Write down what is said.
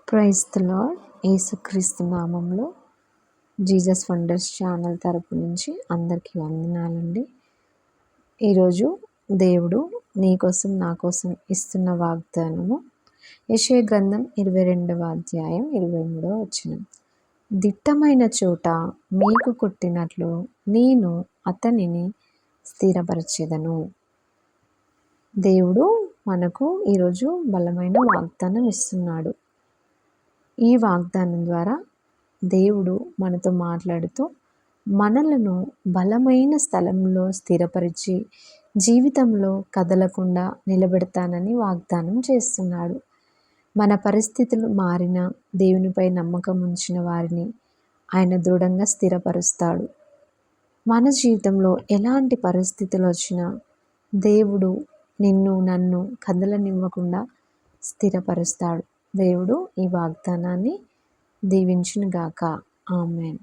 Praise the lord. యేసుక్రీస్తు నామంలో Jesus wonders channel తరపు నుంచి అందరికీ వందనాలండి. ఈరోజు దేవుడు నీకోసం నా కోసం ఇస్తున్న వాగ్దానము యెషయా గ్రంథం 22వ అధ్యాయం 23వ వచనం. దిట్టమైన చోట మీకు కొట్టినట్లు నేను అతనిని స్థిరపరచెదను. దేవుడు మనకు ఈరోజు బలమైన వాగ్దానం ఇస్తున్నాడు. ఈ వాగ్దానం ద్వారా దేవుడు మనతో మాట్లాడుతూ మనలను బలమైన స్థలంలో స్థిరపరిచి జీవితంలో కదలకుండా నిలబెడతానని వాగ్దానం చేస్తున్నాడు. మన పరిస్థితులు మారిన దేవునిపై నమ్మకం ఉంచిన వారిని ఆయన దృఢంగా స్థిరపరుస్తాడు. మన జీవితంలో ఎలాంటి పరిస్థితులు వచ్చినా దేవుడు నిన్ను నన్ను కదలనివ్వకుండా స్థిరపరుస్తాడు. దేవుడు ఈ వాగ్దానాన్ని దీవించునుగాక. ఆమేన్.